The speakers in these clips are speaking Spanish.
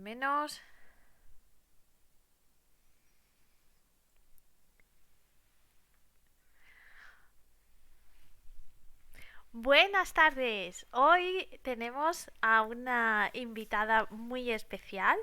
menos. Buenas tardes. Hoy tenemos a una invitada muy especial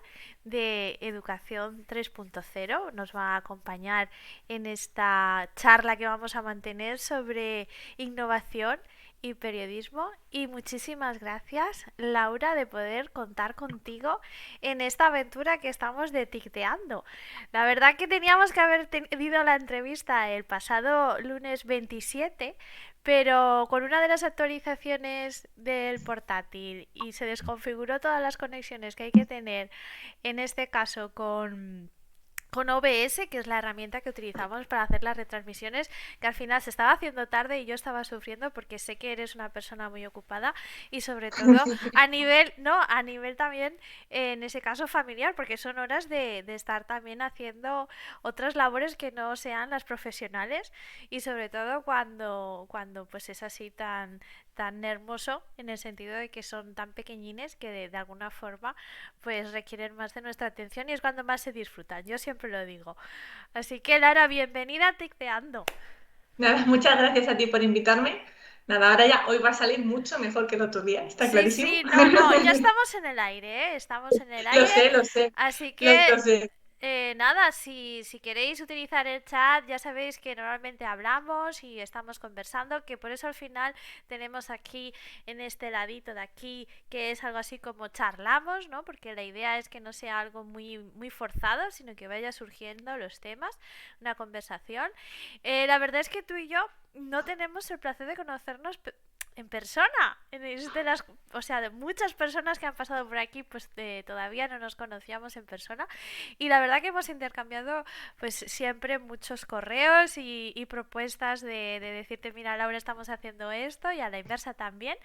de Educación 3.0. Nos va a acompañar en esta charla que vamos a mantener sobre innovación y periodismo. Y muchísimas gracias, Laura, de poder contar contigo en esta aventura que estamos deticteando. La verdad que teníamos que haber tenido la entrevista el pasado lunes 27, pero con una de las actualizaciones del portátil y se desconfiguró todas las conexiones que hay que tener, en este caso con OBS, que es la herramienta que utilizamos para hacer las retransmisiones, que al final se estaba haciendo tarde y yo estaba sufriendo porque sé que eres una persona muy ocupada y sobre todo a nivel, no, a nivel también en ese caso familiar, porque son horas de estar también haciendo otras labores que no sean las profesionales y sobre todo cuando pues es así tan hermoso en el sentido de que son tan pequeñines que de alguna forma pues requieren más de nuestra atención y es cuando más se disfrutan. Yo siempre lo digo. Así que Lara, bienvenida a Ticteando. Nada, muchas gracias a ti por invitarme. Nada, ahora ya hoy va a salir mucho mejor que el otro día, está Sí, clarísimo. sí, no, no, ya estamos en el aire, ¿eh? Estamos en el Lo aire. sé, lo sé, Así lo que, sé. nada, si queréis utilizar el chat, ya sabéis que normalmente hablamos y estamos conversando, que por eso al final tenemos aquí en este ladito de aquí, que es algo así como charlamos, ¿no? Porque la idea es que no sea algo muy forzado, sino que vaya surgiendo los temas, una conversación. La verdad es que tú y yo no tenemos el placer de conocernos en persona. Es de las, o sea, de muchas personas que han pasado por aquí, pues todavía no nos conocíamos en persona. Y la verdad que hemos intercambiado, pues siempre muchos correos y propuestas de decirte, mira, Laura, estamos haciendo esto y a la inversa también.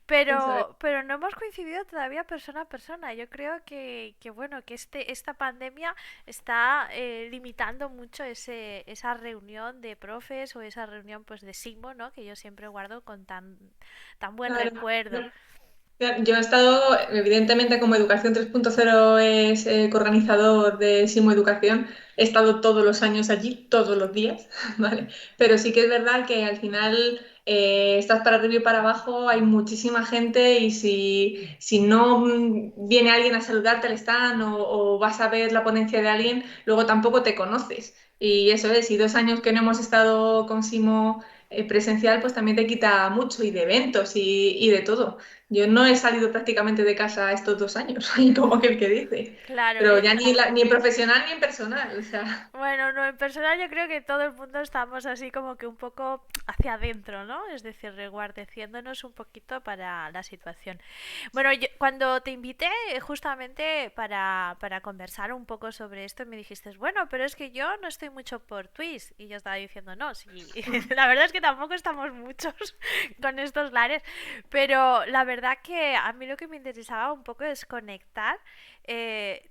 Eso es. Pero no hemos coincidido todavía persona a persona. Yo creo que bueno, que esta pandemia está limitando mucho esa reunión de profes o esa reunión pues de Simo, ¿no? Que yo siempre guardo con tan buen Claro. recuerdo. Yo he estado, evidentemente, como Educación 3.0 es coorganizador de Simo Educación, he estado todos los años allí, todos los días, ¿vale? Pero sí que es verdad que al final estás para arriba y para abajo, hay muchísima gente y si no viene alguien a saludarte al stand o vas a ver la ponencia de alguien, luego tampoco te conoces. Y eso es, y 2 años que no hemos estado con Simo presencial, pues también te quita mucho y de eventos y de todo. Yo no he salido prácticamente de casa estos 2 años, como aquel que dice. Claro, Pero ya ni en profesional ni en personal. O sea, bueno, no, en personal yo creo que todo el mundo estamos así como que un poco hacia adentro, ¿no? Es decir, reguardeciéndonos un poquito para la situación. Bueno, cuando te invité justamente para conversar un poco sobre esto, me dijiste, bueno, pero es que yo no estoy mucho por Twitch. Y yo estaba diciendo, no, sí, la verdad es que tampoco estamos muchos con estos lares. Pero la verdad que a mí lo que me interesaba un poco es conectar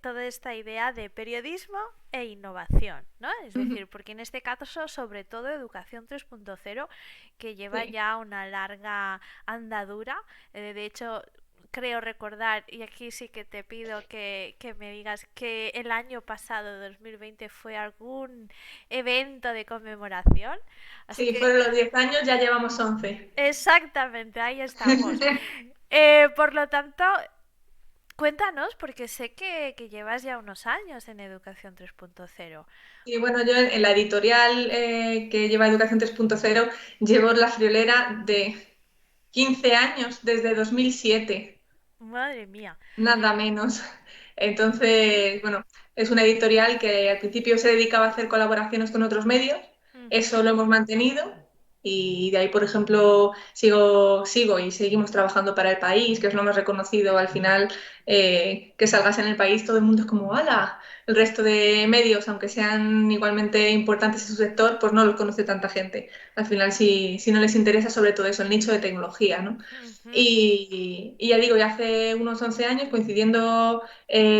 toda esta idea de periodismo e innovación, ¿no? Es decir, porque en este caso, sobre todo, Educación 3.0, que lleva sí. ya una larga andadura, de hecho, creo recordar, y aquí sí que te pido que me digas que el año pasado, 2020, fue algún evento de conmemoración. Así Sí, que fueron los 10 años, ya llevamos 11. exactamente, ahí estamos. Por lo tanto, cuéntanos, porque sé que llevas ya unos años en Educación 3.0. Y bueno, yo en la editorial que lleva Educación 3.0 llevo la friolera de 15 años, desde 2007. Madre mía. Nada menos. Entonces, bueno, es una editorial que al principio se dedicaba a hacer colaboraciones con otros medios, Ujú. eso lo hemos mantenido y de ahí, por ejemplo, sigo y seguimos trabajando para El País, que es lo más reconocido. Al final, que salgas en El País, todo el mundo es como, ¡hala! El resto de medios, aunque sean igualmente importantes en su sector, pues no los conoce tanta gente. Al final, si no les interesa sobre todo eso, el nicho de tecnología, ¿no? Ujú. Y ya digo, ya hace unos 11 años, coincidiendo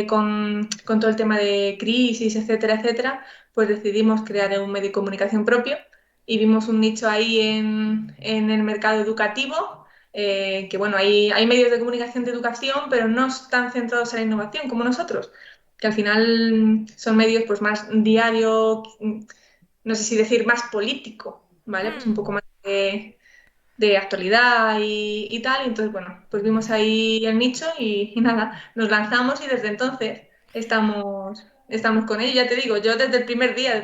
con todo el tema de crisis, etcétera, etcétera, pues decidimos crear un medio de comunicación propio y vimos un nicho ahí en el mercado educativo que bueno, hay medios de comunicación de educación, pero no están centrados en la innovación como nosotros, que al final son medios pues más diario, no sé si decir más político, ¿vale? Pues un Hmm. poco más de actualidad y tal. Y entonces, bueno, pues vimos ahí el nicho y nada, nos lanzamos y desde entonces estamos con ello. Ya te digo, yo desde el primer día,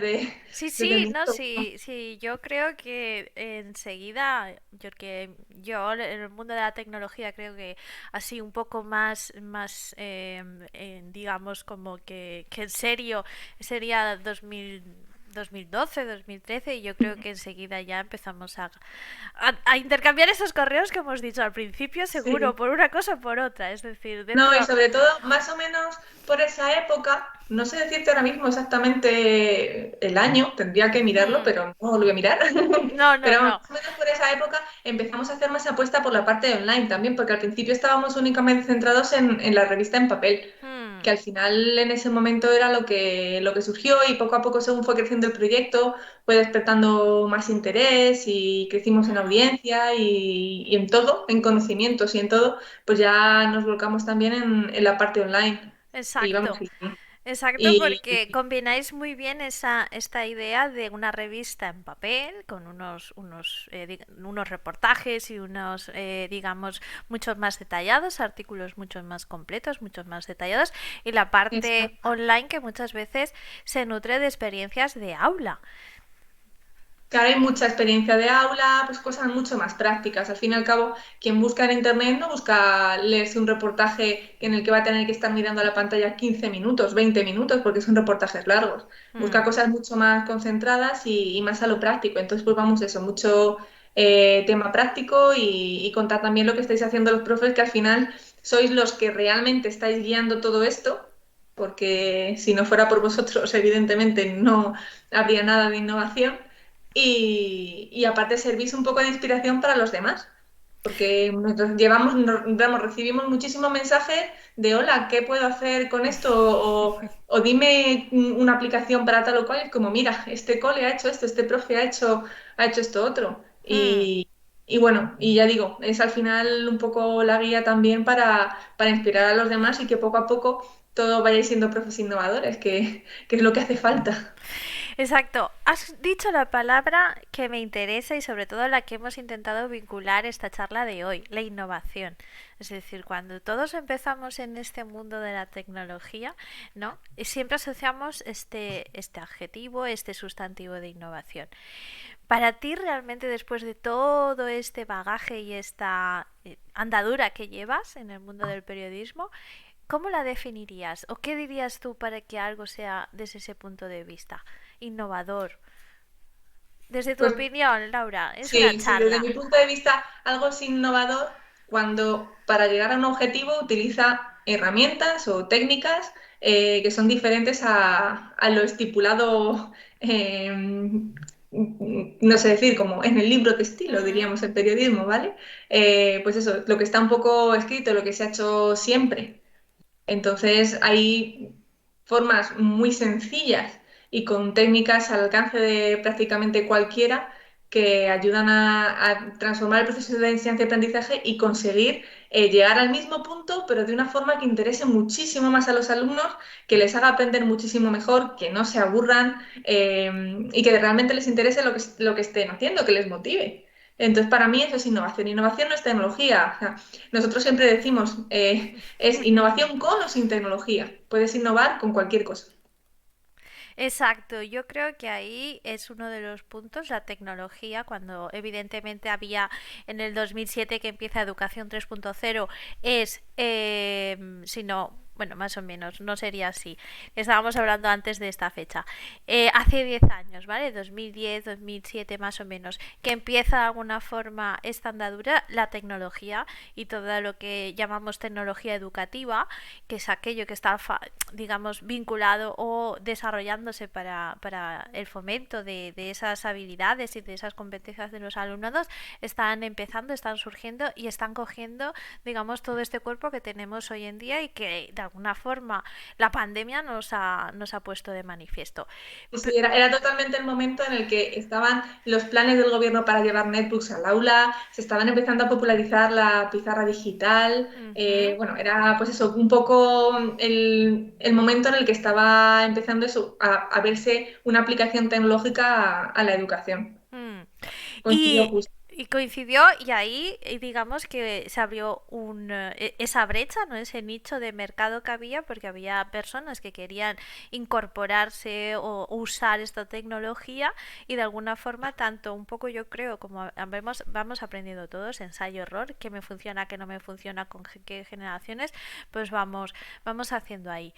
Sí, desde el sí, no, minuto. sí, sí, yo creo que enseguida, porque yo en el mundo de la tecnología creo que así un poco más digamos como que en serio sería 2012, 2013 y yo creo que enseguida ya empezamos a intercambiar esos correos que hemos dicho al principio, seguro, Sí. por una cosa o por otra, es decir, No, y dentro... sobre todo, más o menos por esa época, no sé decirte ahora mismo exactamente el año, tendría que mirarlo, Hmm, pero no lo voy a mirar. no, no, Pero vamos, no. más o menos por esa época empezamos a hacer más apuesta por la parte de online también, porque al principio estábamos únicamente centrados en la revista en papel, que Hmm, al final en ese momento era lo que surgió y poco a poco según fue creciendo el proyecto, fue despertando más interés y crecimos en hmm, audiencia y en todo, en conocimientos y en todo pues ya nos volcamos también en la parte online. Y vamos, exacto. Exacto, y- porque combináis muy bien esta idea de una revista en papel con unos reportajes y unos, digamos, muchos más detallados, artículos mucho más completos, muchos más detallados, y la parte Exacto. online que muchas veces se nutre de experiencias de aula. Claro, hay mucha experiencia de aula, pues cosas mucho más prácticas. Al fin y al cabo, quien busca en internet no busca leerse un reportaje en el que va a tener que estar mirando a la pantalla 15 minutos, 20 minutos, porque son reportajes largos. Busca Mm, cosas mucho más concentradas y más a lo práctico. Entonces, pues vamos, eso, mucho tema práctico y contar también lo que estáis haciendo los profes, que al final sois los que realmente estáis guiando todo esto, porque si no fuera por vosotros, evidentemente no habría nada de innovación y aparte servís un poco de inspiración para los demás, porque nosotros recibimos muchísimos mensajes de hola, ¿qué puedo hacer con esto? O dime una aplicación para tal o cual, y como mira, este cole ha hecho esto, este profe ha hecho esto otro. mm. Y bueno, y ya digo, es al final un poco la guía también para inspirar a los demás y que poco a poco todos vayáis siendo profes innovadores, que es lo que hace falta. Exacto. Has dicho la palabra que me interesa y sobre todo la que hemos intentado vincular esta charla de hoy, la innovación. Es decir, cuando todos empezamos en este mundo de la tecnología, ¿no? Y siempre asociamos este adjetivo, este sustantivo de innovación. Para ti realmente después de todo este bagaje y esta andadura que llevas en el mundo del periodismo, ¿cómo la definirías? ¿O qué dirías tú para que algo sea desde ese punto de vista? Innovador. Desde tu Pues opinión, Laura, es una sí, sí, desde charla. mi punto de vista, algo es innovador cuando para llegar a un objetivo utiliza herramientas o técnicas que son diferentes a lo estipulado, no sé decir, como en el libro de estilo, Mm, diríamos, el periodismo, ¿vale? Pues eso, lo que está un poco escrito, lo que se ha hecho siempre. Entonces hay formas muy sencillas y con técnicas al alcance de prácticamente cualquiera que ayudan a transformar el proceso de enseñanza y aprendizaje y conseguir llegar al mismo punto, pero de una forma que interese muchísimo más a los alumnos, que les haga aprender muchísimo mejor, que no se aburran y que realmente les interese lo que estén haciendo, que les motive. Entonces, para mí eso es innovación. Innovación no es tecnología. O sea, nosotros siempre decimos, es innovación con o sin tecnología. Puedes innovar con cualquier cosa. exacto, yo creo que ahí es uno de los puntos, la tecnología, cuando evidentemente había en el 2007 que empieza Educación 3.0, es, si no, bueno, más o menos, no sería así. Estábamos hablando antes de esta fecha. Hace 10 años, ¿vale? 2010, 2007 más o menos, que empieza de alguna forma esta andadura, la tecnología y todo lo que llamamos tecnología educativa, que es aquello que está, digamos, vinculado o desarrollándose para el fomento de esas habilidades y de esas competencias de los alumnados, están empezando, están surgiendo y están cogiendo, digamos, todo este cuerpo que tenemos hoy en día y que de alguna forma la pandemia nos ha puesto de manifiesto. Sí, sí, era totalmente el momento en el que estaban los planes del gobierno para llevar netbooks al aula, se estaban empezando a popularizar la pizarra digital. Ujú. Bueno, era pues eso, un poco el momento en el que estaba empezando eso, a verse una aplicación tecnológica a la educación. Mm. Coincidió justo. Y coincidió y ahí digamos que se abrió esa brecha, ¿no? Ese nicho de mercado que había porque había personas que querían incorporarse o usar esta tecnología y de alguna forma tanto un poco yo creo como vamos aprendiendo todos, ensayo-error, qué me funciona, qué no me funciona con qué generaciones, pues vamos haciendo ahí.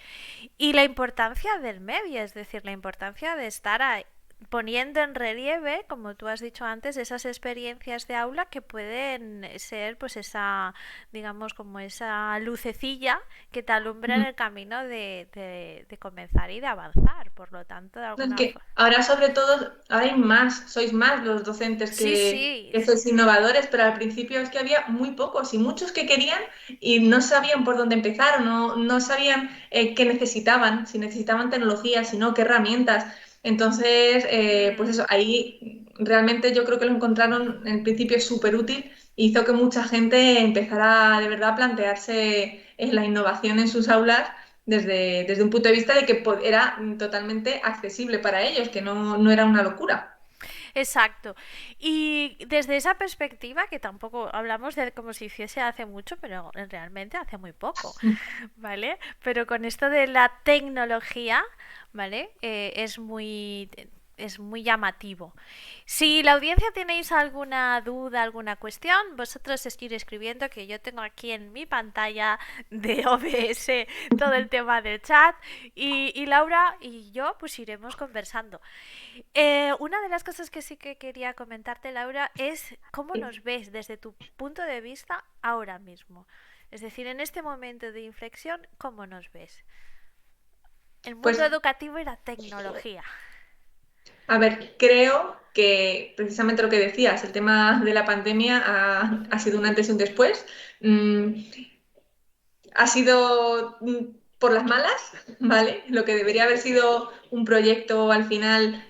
Y la importancia del medio, es decir, la importancia de estar ahí poniendo en relieve, como tú has dicho antes, esas experiencias de aula que pueden ser pues esa, digamos, como esa lucecilla que te alumbra en Ujú. el camino de comenzar y de avanzar. Por lo tanto, de No, es alguna que forma... ahora sobre todo, ahora hay más, sois más los docentes Sí, sí, que sois innovadores, pero al principio es que había muy pocos y muchos que querían y no sabían por dónde empezar, o no sabían qué necesitaban, si necesitaban tecnología, si no, qué herramientas. Entonces, pues mm, eso, ahí realmente yo creo que lo encontraron en principio súper útil, hizo que mucha gente empezara de verdad a plantearse la innovación en sus aulas desde un punto de vista de que era totalmente accesible para ellos, que no era una locura. exacto. Y desde esa perspectiva, que tampoco hablamos de como si hiciese hace mucho, pero realmente hace muy poco, ¿vale? Pero con esto de la tecnología, ¿vale? Es muy llamativo. Si la audiencia tenéis alguna duda, alguna cuestión, vosotros ir escribiendo que yo tengo aquí en mi pantalla de OBS todo el tema del chat y Laura y yo pues iremos conversando. Una de las cosas que sí que quería comentarte, Laura, es cómo nos ves desde tu punto de vista ahora mismo. Es decir, en este momento de inflexión, ¿cómo nos ves? El mundo Pues, educativo y la tecnología. a ver, creo que precisamente lo que decías, el tema de la pandemia ha sido un antes y un después. Mm, ha sido por las malas, ¿vale? Lo que debería haber sido un proyecto al final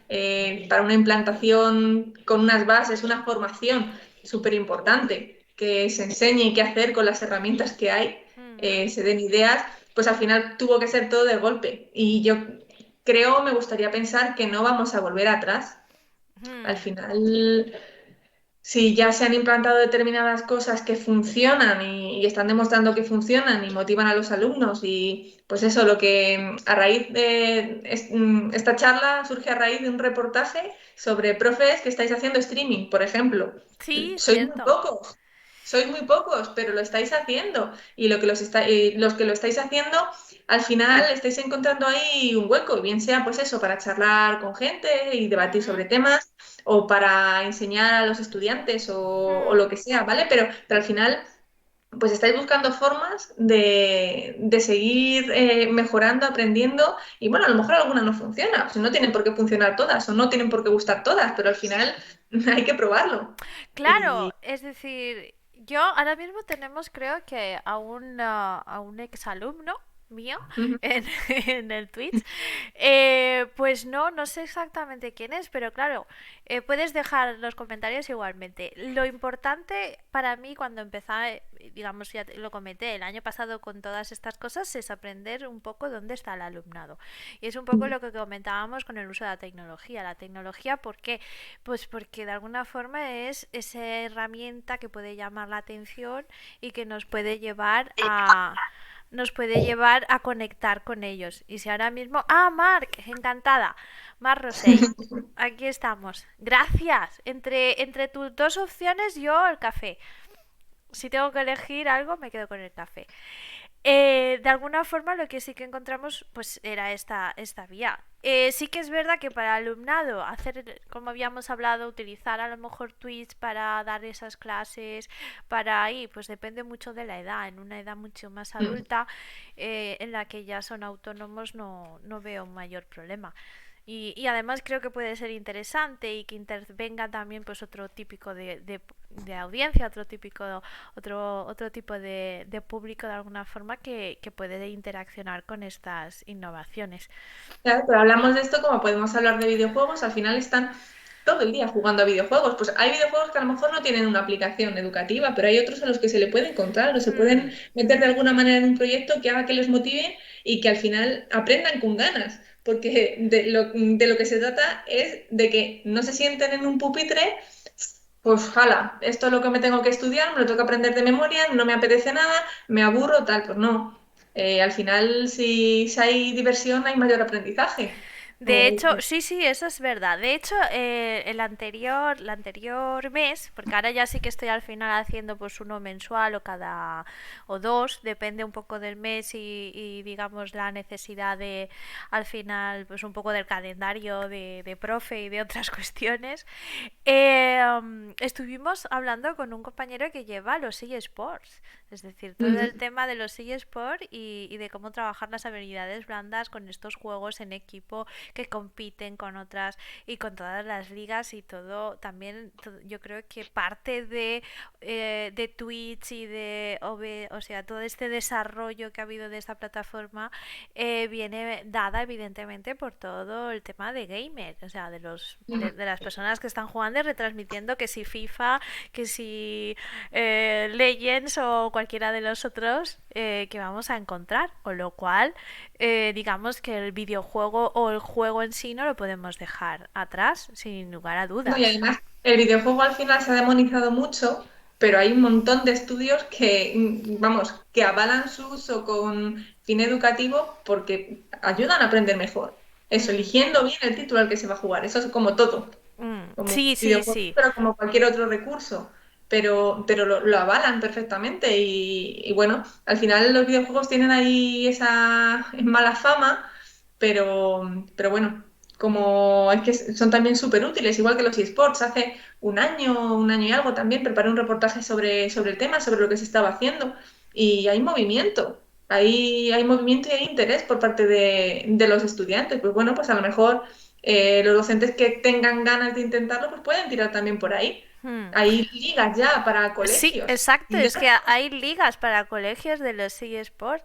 para una implantación con unas bases, una formación súper importante, que se enseñe qué hacer con las herramientas que hay, Ujú, se den ideas, pues al final tuvo que ser todo de golpe. Y yo creo, me gustaría pensar que no vamos a volver atrás. Al ujú, final si ya se han implantado determinadas cosas que funcionan y están demostrando que funcionan y motivan a los alumnos y pues eso, lo que a raíz de esta charla surge a raíz de un reportaje sobre profes que estáis haciendo streaming, por ejemplo. sí, Sois muy cierto. pocos, sois muy pocos, pero lo estáis haciendo y lo que los que lo estáis haciendo al final estáis encontrando ahí un hueco, bien sea pues eso, para charlar con gente y debatir Ujú, sobre temas o para enseñar a los estudiantes o mm. lo que sea, ¿vale? Pero al final, pues estáis buscando formas de seguir mejorando, aprendiendo y bueno, a lo mejor alguna no funciona, o sea, no tienen por qué funcionar todas o no tienen por qué gustar todas, pero al final hay que probarlo. Claro, Y es decir, yo ahora mismo tenemos creo que a un exalumno mío ujú, en, en el Twitch. Pues no sé exactamente quién es, pero claro, puedes dejar los comentarios igualmente. Lo importante para mí cuando empecé, digamos, ya lo comenté el año pasado con todas estas cosas, es aprender un poco dónde está el alumnado. Y es un poco ujú, lo que comentábamos con el uso de la tecnología. La tecnología, ¿por qué? Pues porque de alguna forma es esa herramienta que puede llamar la atención y que nos puede llevar a conectar con ellos. Y si ahora mismo, Mark, encantada, Mark Rosell, aquí estamos. Gracias. Entre tus dos opciones, yo el café. Si tengo que elegir algo, me quedo con el café. De alguna forma lo que sí que encontramos pues era esta vía. Sí que es verdad que para el alumnado hacer, como habíamos hablado, utilizar a lo mejor Twitch para dar esas clases, para ahí, pues depende mucho de la edad. En una edad mucho más ujú. adulta, en la que ya son autónomos, no veo un mayor problema. Y además creo que puede ser interesante y que intervenga también pues otro típico de audiencia, otro tipo de público de alguna forma que puede interaccionar con estas innovaciones. Claro, pero hablamos de esto como podemos hablar de videojuegos, al final están todo el día jugando a videojuegos. Pues hay videojuegos que a lo mejor no tienen una aplicación educativa, pero hay otros a los que se le puede encontrar o se pueden Hmm. meter de alguna manera en un proyecto que haga que les motive y que al final aprendan con ganas. Porque de lo que se trata es de que no se sienten en un pupitre, pues jala, esto es lo que me tengo que estudiar, me lo tengo que aprender de memoria, no me apetece nada, me aburro, tal, pues no. Al final, si hay diversión, hay mayor aprendizaje. De O- hecho, sí, sí, eso es verdad. De hecho, el anterior mes, porque ahora ya sí que estoy al final haciendo pues uno mensual o dos, depende un poco del mes y digamos la necesidad de al final pues un poco del calendario de profe y de otras cuestiones. Estuvimos hablando con un compañero que lleva los eSports, es decir, todo el Ujú. tema de los eSports y de cómo trabajar las habilidades blandas con estos juegos en equipo que compiten con otras y con todas las ligas y todo. También yo creo que parte de Twitch y o sea, todo este desarrollo que ha habido de esta plataforma viene dada evidentemente por todo el tema de gamer, o sea, de las personas que están jugando y retransmitiendo que si FIFA, que si Legends o cualquiera de los otros que vamos a encontrar, con lo cual digamos que el videojuego o el juego en sí no lo podemos dejar atrás sin lugar a No, y dudas. además, el videojuego al final se ha demonizado mucho, pero hay un montón de estudios que, vamos, que avalan su uso con fin educativo porque ayudan a aprender mejor. Eso, Mm, eligiendo bien el título al que se va a jugar. Eso es como todo, como sí, sí, videojuegos, sí. pero como cualquier otro recurso. Pero lo avalan perfectamente y bueno, al final los videojuegos tienen ahí esa mala fama, pero bueno, como es que son también súper útiles, igual que los eSports. Hace un año y algo también preparé un reportaje sobre el tema, sobre lo que se estaba haciendo y hay movimiento. Hay movimiento y hay interés por parte de los estudiantes. Pues bueno, pues a lo mejor los docentes que tengan ganas de intentarlo, pues pueden tirar también por ahí. Mm. Hay ligas ya para Sí, colegios. exacto, Ya, es que hay ligas para colegios de los eSports,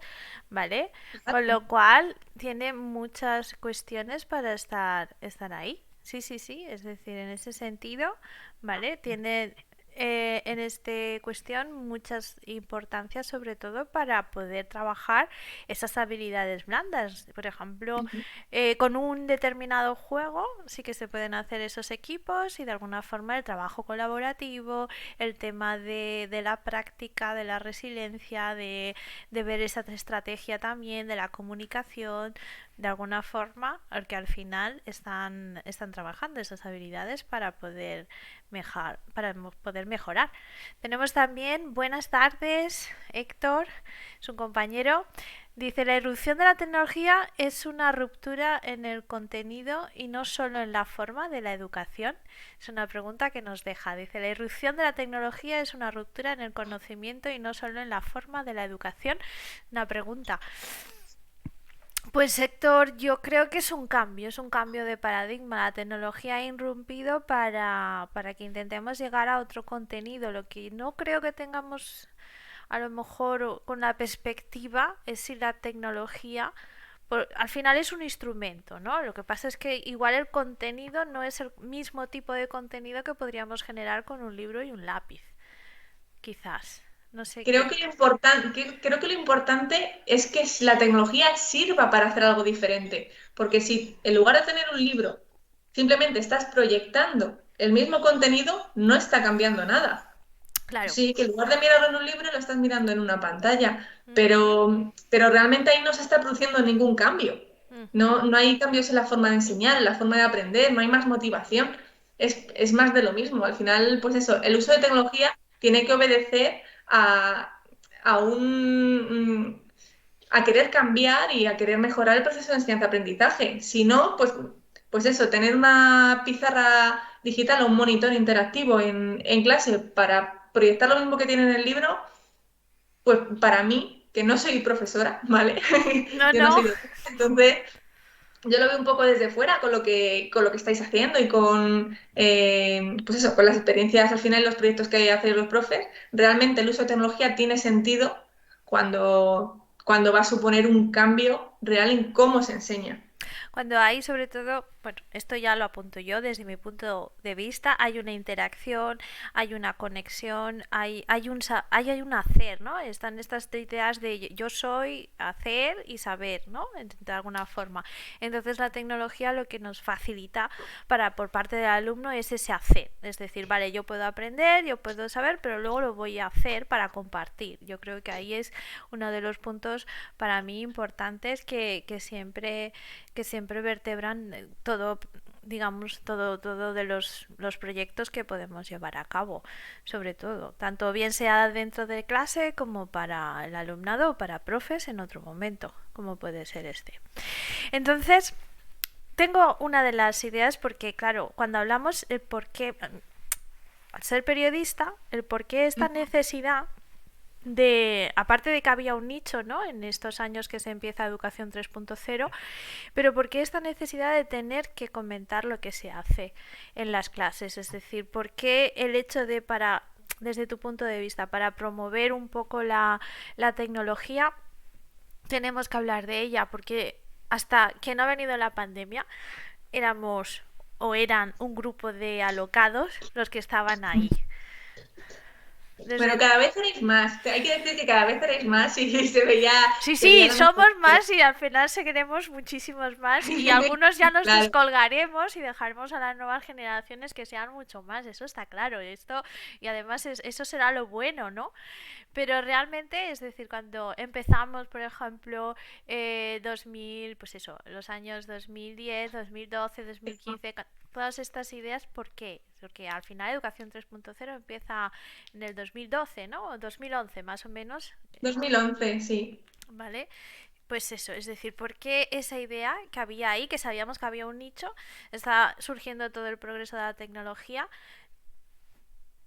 ¿vale? Con exacto. lo cual tiene muchas cuestiones para estar ahí. Sí, sí, sí, es decir, en ese sentido, ¿vale? Tiene en esta cuestión muchas importancias, sobre todo para poder trabajar esas habilidades blandas. Por ejemplo, Ujú. con un determinado juego sí que se pueden hacer esos equipos y de alguna forma el trabajo colaborativo, el tema de la práctica, de la resiliencia, de ver esa estrategia también, de la comunicación, de alguna forma, al que al final están trabajando esas habilidades para poder mejorar. Tenemos también, buenas tardes, Héctor, es un compañero. Dice, la irrupción de la tecnología es una ruptura en el contenido y no solo en la forma de la educación. Es una pregunta que nos deja. Dice, la irrupción de la tecnología es una ruptura en el conocimiento y no solo en la forma de la educación. Una pregunta. Pues Héctor, yo creo que es un cambio de paradigma. La tecnología ha irrumpido para que intentemos llegar a otro contenido. Lo que no creo que tengamos a lo mejor con la perspectiva es si la tecnología al final es un instrumento, ¿no? Lo que pasa es que igual el contenido no es el mismo tipo de contenido que podríamos generar con un libro y un lápiz, quizás. No sé Creo qué. que creo que lo importante es que la tecnología sirva para hacer algo diferente. Porque si en lugar de tener un libro, simplemente estás proyectando el mismo contenido, no está cambiando nada. Claro. Sí, que en lugar de mirarlo en un libro, lo estás mirando en una pantalla. Ujú, Pero realmente ahí no se está produciendo ningún cambio. ujú, No hay cambios en la forma de enseñar, en la forma de aprender, no hay más motivación. Es más de lo mismo. Al final, pues eso, el uso de tecnología tiene que obedecer a, a a querer cambiar y a querer mejorar el proceso de enseñanza-aprendizaje. Si no, pues eso, tener una pizarra digital o un monitor interactivo en clase para proyectar lo mismo que tiene en el libro, pues para mí, que no soy profesora, ¿vale? no, Yo no no. soy docente, entonces yo lo veo un poco desde fuera con lo que estáis haciendo y con, pues eso, con las experiencias al final, los proyectos que hacéis los profes. Realmente el uso de tecnología tiene sentido cuando va a suponer un cambio real en cómo se enseña. Cuando hay, sobre todo, bueno, esto ya lo apunto yo desde mi punto de vista, hay una interacción, hay una conexión, hay un hacer, ¿no? Están estas ideas de yo soy, hacer y saber, ¿no? De alguna forma. Entonces la tecnología lo que nos facilita para por parte del alumno es ese hacer. Es decir, vale, yo puedo aprender, yo puedo saber, pero luego lo voy a hacer para compartir. Yo creo que ahí es uno de los puntos para mí importantes que siempre vertebran todo, digamos, todo de los proyectos que podemos llevar a cabo, sobre todo, tanto bien sea dentro de clase como para el alumnado o para profes en otro momento, como puede ser este. Entonces, tengo una de las ideas porque, claro, cuando hablamos el por qué, al ser periodista, el por qué esta necesidad de, aparte de que había un nicho, ¿no? En estos años que se empieza Educación 3.0, pero ¿por qué esta necesidad de tener que comentar lo que se hace en las clases? Es decir, ¿por qué el hecho de para, desde tu punto de vista, para promover un poco la tecnología, tenemos que hablar de ella? Porque hasta que no ha venido la pandemia, éramos o eran un grupo de alocados los que estaban ahí. Bueno, Desde cada vez erais más. Hay que decir que cada vez erais más y Sí, se veía sí, la somos necesidad. más y al final seguiremos muchísimos más y algunos ya nos Claro. descolgaremos y dejaremos a las nuevas generaciones que sean mucho más, eso está claro, esto y además eso será lo bueno, ¿no? Pero realmente, es decir, cuando empezamos, por ejemplo, 2000, pues eso, los años 2010, 2012, 2015, todas estas ideas, ¿por qué? Porque al final Educación 3.0 empieza en el 2012, ¿no? O 2011 más o menos, 2011, sí. ¿vale? Pues eso, es decir, ¿por qué esa idea que había ahí, que sabíamos que había un nicho, está surgiendo todo el progreso de la tecnología,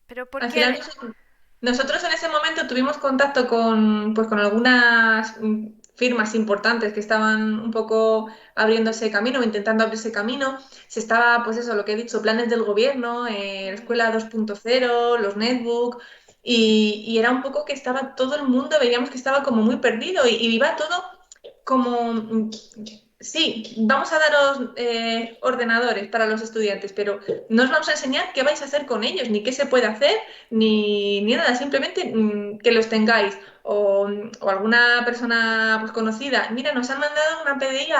pero ¿por Al final qué? nosotros en ese momento tuvimos contacto con, pues, con algunas firmas importantes que estaban un poco abriendo ese camino o intentando abrir ese camino. Se estaba, pues eso, lo que he dicho, planes del gobierno, la Mm, escuela 2.0, los netbook, y era un poco que estaba todo el mundo, veíamos que estaba como muy perdido y iba todo como, sí, vamos a daros ordenadores para los estudiantes, pero no os vamos a enseñar qué vais a hacer con ellos, ni qué se puede hacer, ni nada, simplemente que los tengáis. O alguna persona pues, conocida, mira, nos han mandado una PDI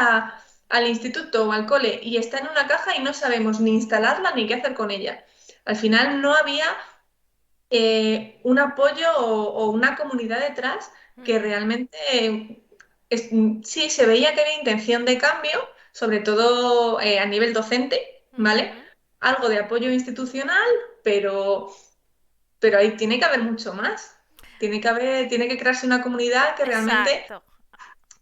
al instituto o al cole y está en una caja y no sabemos ni instalarla ni qué hacer con ella. Al final no había un apoyo o una comunidad detrás que mm, realmente sí se veía que había intención de cambio, sobre todo a nivel docente, ¿vale? mm, Algo de apoyo institucional, pero, pero ahí tiene que haber mucho más. Tiene que crearse una comunidad que realmente, exacto.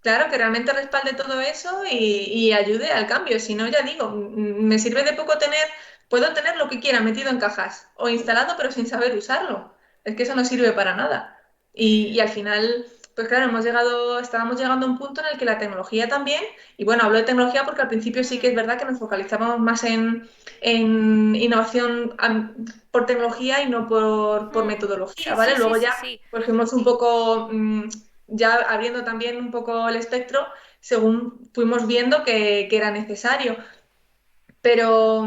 claro, que realmente respalde todo eso y ayude al cambio. Si no, ya digo, me sirve de poco puedo tener lo que quiera metido en cajas o instalado pero sin saber usarlo. Es que eso no sirve para nada. Y al final, pues claro, estábamos llegando a un punto en el que la tecnología también, y bueno, hablo de tecnología porque al principio sí que Mm, es verdad que nos focalizábamos más en innovación por tecnología y no por mm. metodología, Sí, ¿vale? sí, sí, Luego sí, ya sí. pues fuimos un poco ya abriendo también un poco el espectro, según fuimos viendo que era necesario. Pero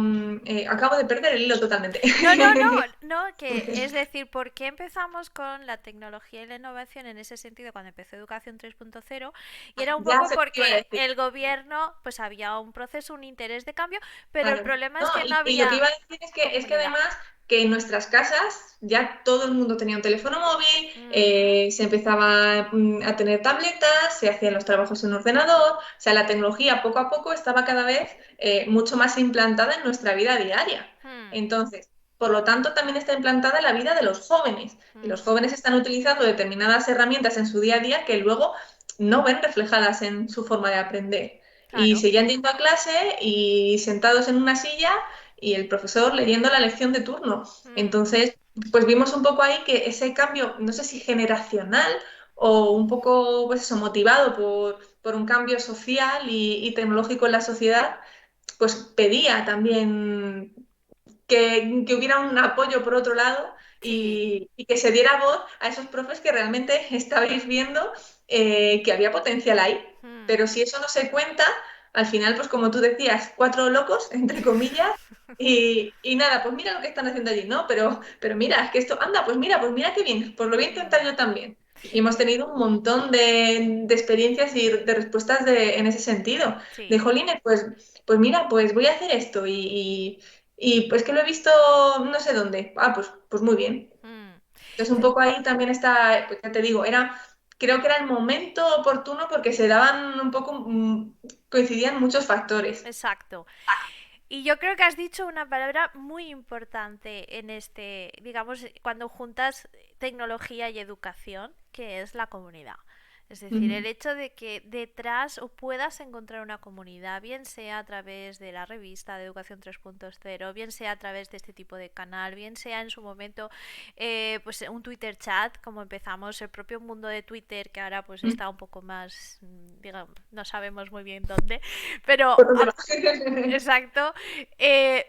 acabo de perder el hilo totalmente. No, no, no, no, que es decir, ¿por qué empezamos con la tecnología y la innovación en ese sentido cuando empezó Educación 3.0? Y era un Ya poco sé lo que iba a porque decir. el gobierno, pues había un proceso, un interés de cambio, pero el Claro. problema No, es que no y lo que había iba a decir es que comunidad. además que en nuestras casas ya todo el mundo tenía un teléfono móvil, Ujú, se empezaba a tener tabletas, se hacían los trabajos en un ordenador, o sea, la tecnología poco a poco estaba cada vez mucho más implantada en nuestra vida diaria. mm, Entonces, por lo tanto, también está implantada en la vida de los jóvenes y los ujú, jóvenes están utilizando determinadas herramientas en su día a día que luego no ven reflejadas en su forma de aprender y claro. seguían yendo a clase y sentados en una silla y el profesor leyendo la lección de turno. Mm, Entonces, pues vimos un poco ahí que ese cambio, no sé si generacional o un poco, pues eso, motivado por un cambio social y tecnológico en la sociedad, pues pedía también que hubiera un apoyo por otro lado Sí. y que se diera voz a esos profes que realmente estabais viendo que había potencial ahí. Mm. Pero si eso no se cuenta, al final, pues como tú decías, cuatro locos, entre comillas, y nada, pues mira lo que están haciendo allí, ¿no? Pero mira, es que esto, anda, pues mira qué bien, pues lo voy a intentar Mm. yo también. Y hemos tenido un montón de experiencias y de respuestas en ese sentido. De Sí. jolines, pues mira, pues voy a hacer esto y pues que lo he visto no sé dónde. Ah, pues muy bien. Mm. Entonces un poco ahí también está, pues ya te digo, creo que era el momento oportuno porque se daban un poco, coincidían muchos factores. Exacto. Y yo creo que has dicho una palabra muy importante en este, digamos, cuando juntas tecnología y educación, que es la comunidad. Es decir, el Ujú. hecho de que detrás o puedas encontrar una comunidad, bien sea a través de la revista de Educación 3.0, bien sea a través de este tipo de canal, bien sea en su momento pues un Twitter chat, como empezamos, el propio mundo de Twitter, que ahora pues está un poco más, digamos, no sabemos muy bien dónde, pero ¿Por dónde va? exacto.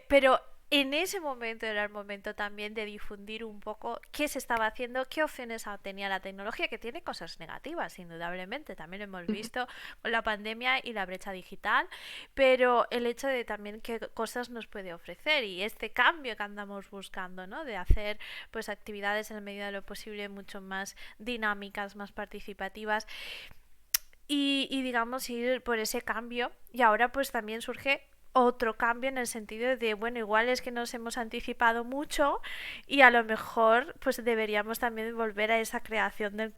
Pero en ese momento era el momento también de difundir un poco qué se estaba haciendo, qué opciones tenía la tecnología, que tiene cosas negativas, indudablemente. También lo hemos visto con la pandemia y la brecha digital, pero el hecho de también qué cosas nos puede ofrecer y este cambio que andamos buscando, ¿no? De hacer pues actividades en la medida de lo posible mucho más dinámicas, más participativas y digamos ir por ese cambio y ahora pues también surge otro cambio en el sentido de bueno igual es que nos hemos anticipado mucho y a lo mejor pues deberíamos también volver a esa creación del,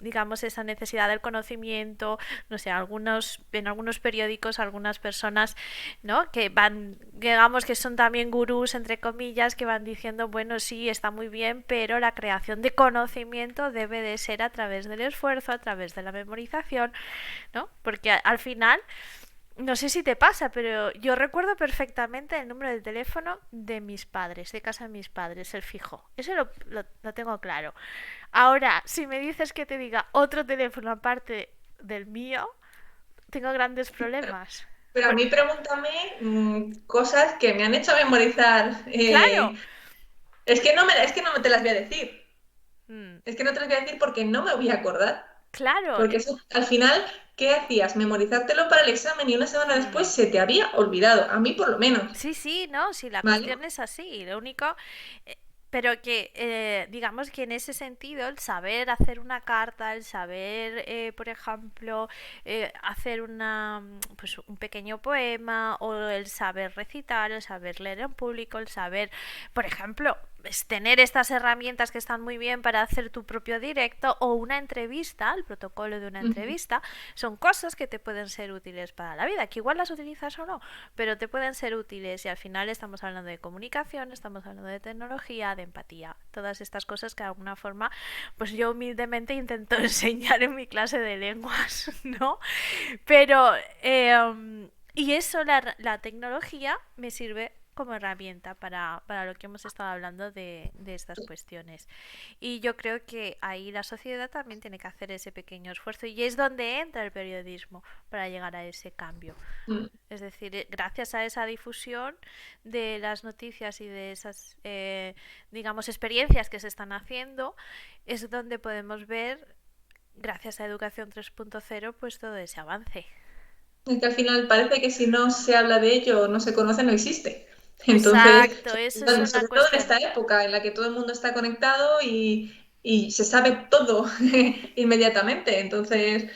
digamos esa necesidad del conocimiento no sé algunos en algunos periódicos algunas personas no que van digamos que son también gurús entre comillas que van diciendo bueno sí está muy bien pero la creación de conocimiento debe de ser a través del esfuerzo a través de la memorización no porque al final no sé si te pasa, pero yo recuerdo perfectamente el número de teléfono de mis padres, de casa de mis padres, el fijo. Eso lo tengo claro. Ahora, si me dices que te diga otro teléfono aparte del mío, tengo grandes problemas. Pero a Por- mí pregúntame cosas que me han hecho memorizar. Claro, Es que no te las voy a decir. mm, Es que no te las voy a decir porque no me voy a acordar. claro, Porque eso, al final, ¿qué hacías? Memorizártelo para el examen y una semana después mm. se te había olvidado. A mí por lo menos. Sí, sí, no, sí, la ¿Vale? cuestión es así. Lo único, eh, pero que digamos que en ese sentido el saber hacer una carta, el saber, por ejemplo, hacer una, pues un pequeño poema o el saber recitar, el saber leer en público, el saber, por ejemplo, es tener estas herramientas que están muy bien para hacer tu propio directo o una entrevista, el protocolo de una Ujú. entrevista, son cosas que te pueden ser útiles para la vida, que igual las utilizas o no, pero te pueden ser útiles y al final estamos hablando de comunicación, estamos hablando de tecnología, de empatía, todas estas cosas que de alguna forma pues yo humildemente intento enseñar en mi clase de lenguas, ¿no? Pero y eso la tecnología me sirve como herramienta para lo que hemos estado hablando de estas cuestiones. Y yo creo que ahí la sociedad también tiene que hacer ese pequeño esfuerzo y es donde entra el periodismo para llegar a ese cambio. Mm. Es decir, gracias a esa difusión de las noticias y de esas, digamos, experiencias que se están haciendo, es donde podemos ver, gracias a Educación 3.0, pues todo ese avance. Es que al final parece que si no se habla de ello, no se conoce, no existe. Entonces, Exacto, eso es una sobre todo en cuestión. esta época en la que todo el mundo está conectado y se sabe todo inmediatamente. Entonces,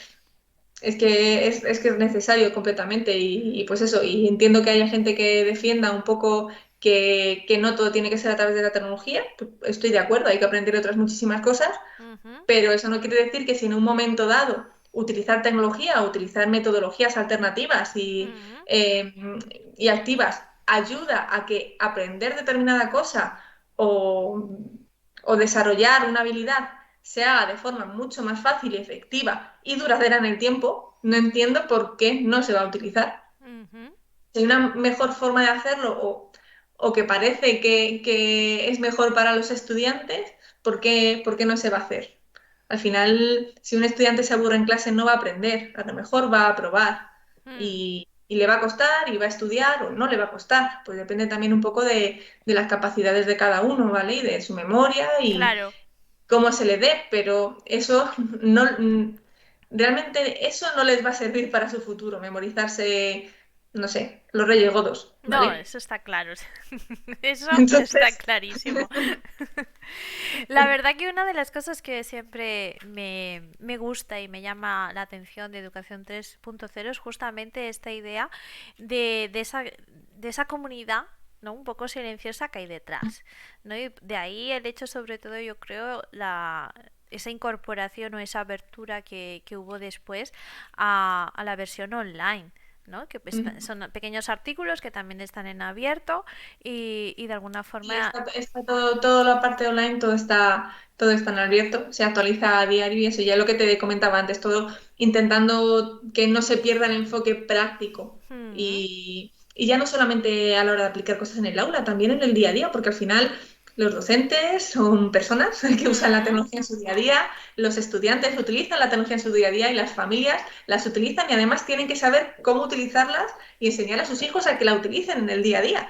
es que es necesario completamente y pues eso, y entiendo que haya gente que defienda un poco que no todo tiene que ser a través de la tecnología, pues estoy de acuerdo, hay que aprender otras muchísimas cosas, Uh -huh, pero eso no quiere decir que si en un momento dado utilizar tecnología, utilizar metodologías alternativas uh -huh, eh, y activas ayuda a que aprender determinada cosa o, o desarrollar una habilidad se haga de forma mucho más fácil y efectiva y duradera en el tiempo, no entiendo por qué no se va a utilizar. uh -huh. Si hay una mejor forma de hacerlo o que parece que es mejor para los estudiantes, por qué no se va a hacer? Al final, si un estudiante se aburre en clase, no va a aprender, a lo mejor va a probar Mm, y le va a costar y va a estudiar o no le va a costar. Pues depende también un poco de las capacidades de cada uno, ¿vale? Y de su memoria y claro. cómo se le dé, pero eso no, realmente eso no les va a servir para su futuro, memorizarse, no sé, los Reyes Godos, No, ¿vale? eso está claro. Eso está Entonces, clarísimo. La verdad que una de las cosas que siempre me gusta y me llama la atención de Educación 3.0 es justamente esta idea de esa comunidad, ¿no? Un poco silenciosa que hay detrás, ¿no? Y de ahí el hecho, sobre todo, yo creo, esa incorporación o esa abertura que hubo después a la versión online. ¿No? Que son pequeños artículos que también están en abierto y de alguna y forma. está todo, toda la parte online, todo está en abierto, se actualiza a diario y eso ya es lo que te comentaba antes, todo intentando que no se pierda el enfoque práctico Hmm, y ya no solamente a la hora de aplicar cosas en el aula, también en el día a día, porque al final los docentes son personas que usan la hmm, tecnología en su día a día, los estudiantes utilizan la tecnología en su día a día y las familias las utilizan y además tienen que saber cómo utilizarlas y enseñar a sus hijos a que la utilicen en el día a día.